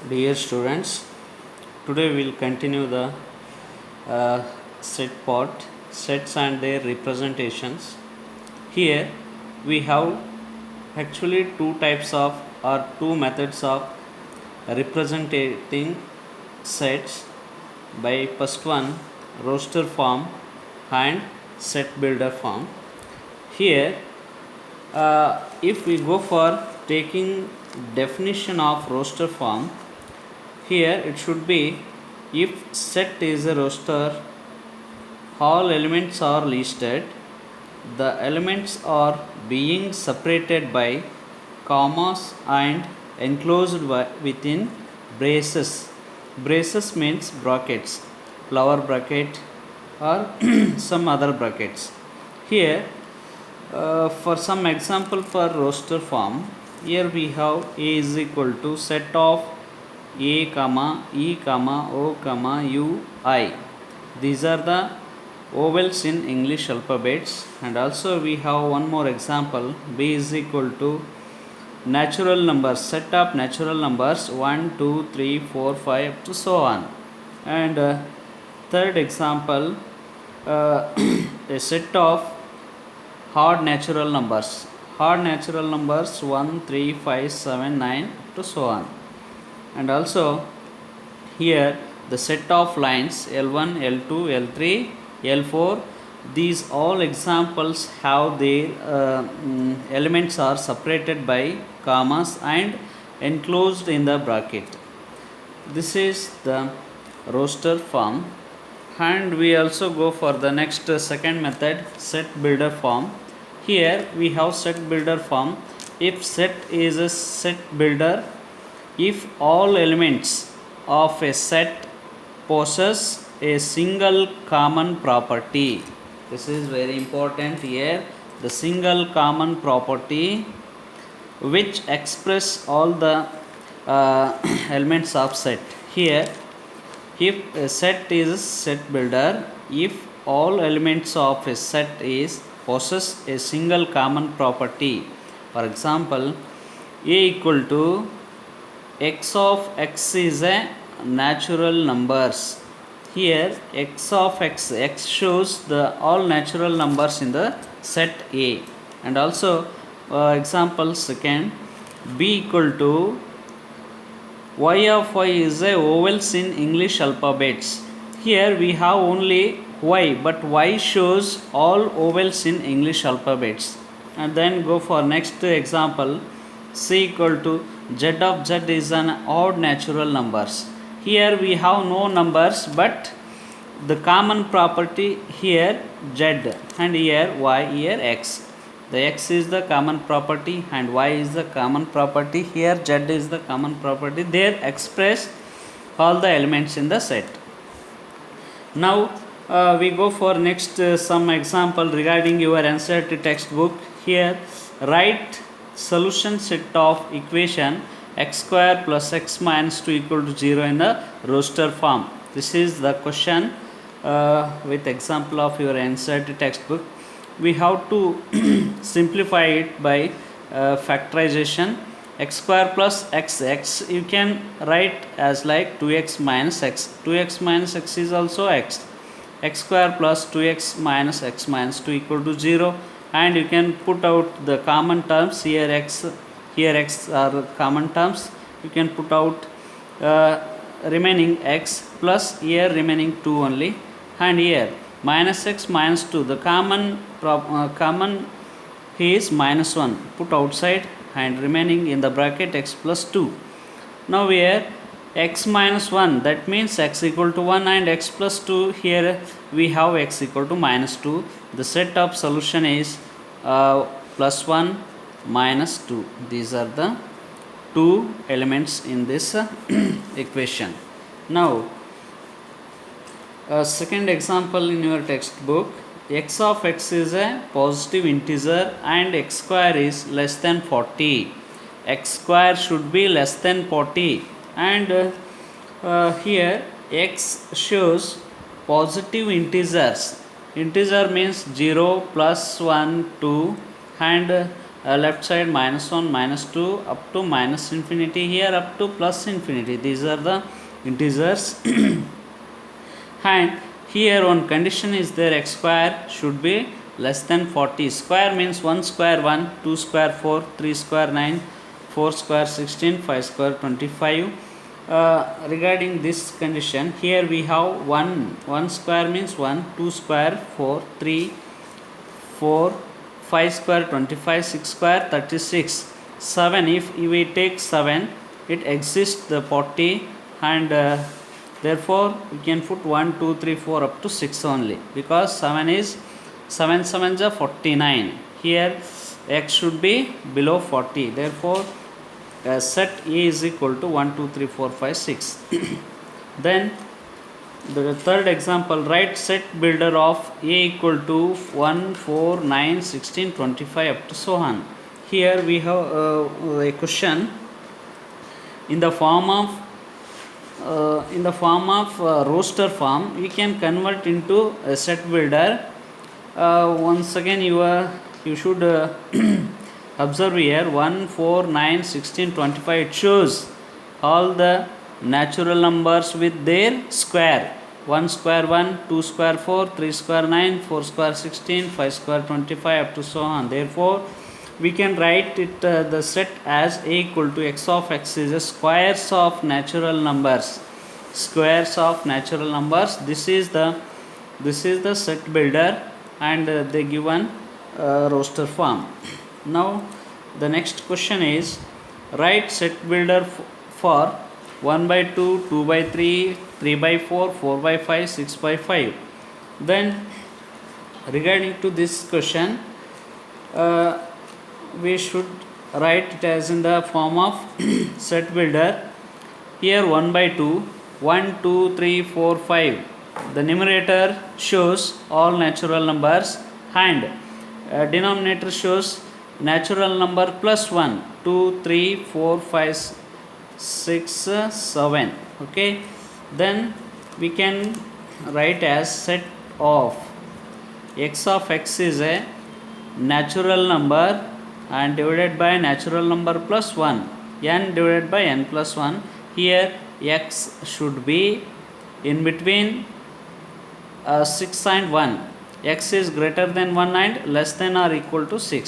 Dear students, today we will continue the uh, set part, sets and their representations. Here we have actually two types of or two methods of representing sets. By first one, roster form and set builder form. Here, if we go for taking definition of roster form, here it should be if set is a roster, all elements are listed, the elements are being separated by commas and enclosed within braces. Braces means brackets, flower bracket or some other brackets. Here, for some example for roster form, here we have A is equal to set of A comma E comma O comma U I. These are the vowels in English alphabets, and also we have one more example. B is equal to natural numbers, set of natural numbers 1 2 3 4 5 up to so on. And third example, a set of hard natural numbers, 1 3 5 7 9 to so on. And also here the set of lines L1 L2 L3 L4, these all examples have their elements are separated by commas and enclosed in the bracket. This is the roster form. And we also go for the next second method, set builder form. Here we have set builder form. If set is a set builder, if all elements of a set possess a single common property. This is very important here. The single common property which express all the elements of set. Here, if a set is set builder, if all elements of a set is possess a single common property. For example, A equal to x of x is a natural numbers. Here x of x shows the all natural numbers in the set A. And also example second, B equal to y of y is a vowels in English alphabets. Here we have only y, but y shows all vowels in English alphabets. And then go for next example, C equal to z of z is an odd natural numbers. Here we have no numbers, but the common property here z, and here y, here x. The x is the common property and y is the common property. Here z is the common property. There express all the elements in the set. Now we go for next some example regarding your NCERT textbook. Here write solution set of equation x square plus x minus 2 equal to 0 in the roster form. This is the question with example of your NCERT textbook. We have to simplify it by factorization. X square plus x you can write as like 2x minus x. 2x minus x is also x. X square plus 2x minus x minus 2 equal to 0. And you can put out the common terms. Here x are common terms. You can put out remaining x plus here remaining 2 only. And here minus x minus 2, the common is minus 1, put outside, and remaining in the bracket x plus 2. Now here x minus 1, that means x equal to 1, and x plus 2, here we have x equal to minus 2. The set of solution is plus 1 minus 2. These are the two elements in this equation. Now second example in your textbook, x of x is a positive integer and x square is less than 40. X square should be less than 40, and here x shows positive integers. Integer means 0, plus 1, 2, and left side -1, -2 up to minus infinity, here up to plus infinity. These are the integers. And here one condition is there, x square should be less than 40. Square means 1 square 1, 2 square 4, 3 square 9, 4 square 16, 5 square 25. Regarding this condition, here we have 1 square means 1, 2 square 4, 3 4, 5 square 25, 6 square 36, 7. If we take 7, it exists the 40, and therefore we can put 1 2 3 4 up to 6 only, because 7 is 7 7s are 49. Here x should be below 40. Therefore set A is equal to 1 2 3 4 5 6. Then the third example, write set builder of A equal to 1 4 9 16 25 up to so on. Here we have a question in the form of roster form. We can convert into a set builder. Once again you should observe here 1 4 9 16 25. It shows all the natural numbers with their square. 1 square 1, 2 square 4, 3 square 9, 4 square 16, 5 square 25 up to so on. Therefore we can write it the set as A equal to x of x is a squares of natural numbers. Squares of natural numbers. This is the set builder, and they given roster form. Now the next question is, write set builder for 1 by 2, 2 by 3, 3 by 4, 4 by 5, 6 by 5. Then regarding to this question, we should write it as in the form of set builder. Here 1 by 2, 1 2 3 4 5. The numerator shows all natural numbers, and denominator shows natural number plus 1, 2 3 4 5 6 7. Okay, then we can write as set of x of x is a natural number and divided by natural number plus 1, n divided by n plus 1. Here x should be in between 6 and 1. X is greater than 1 and less than or equal to 6.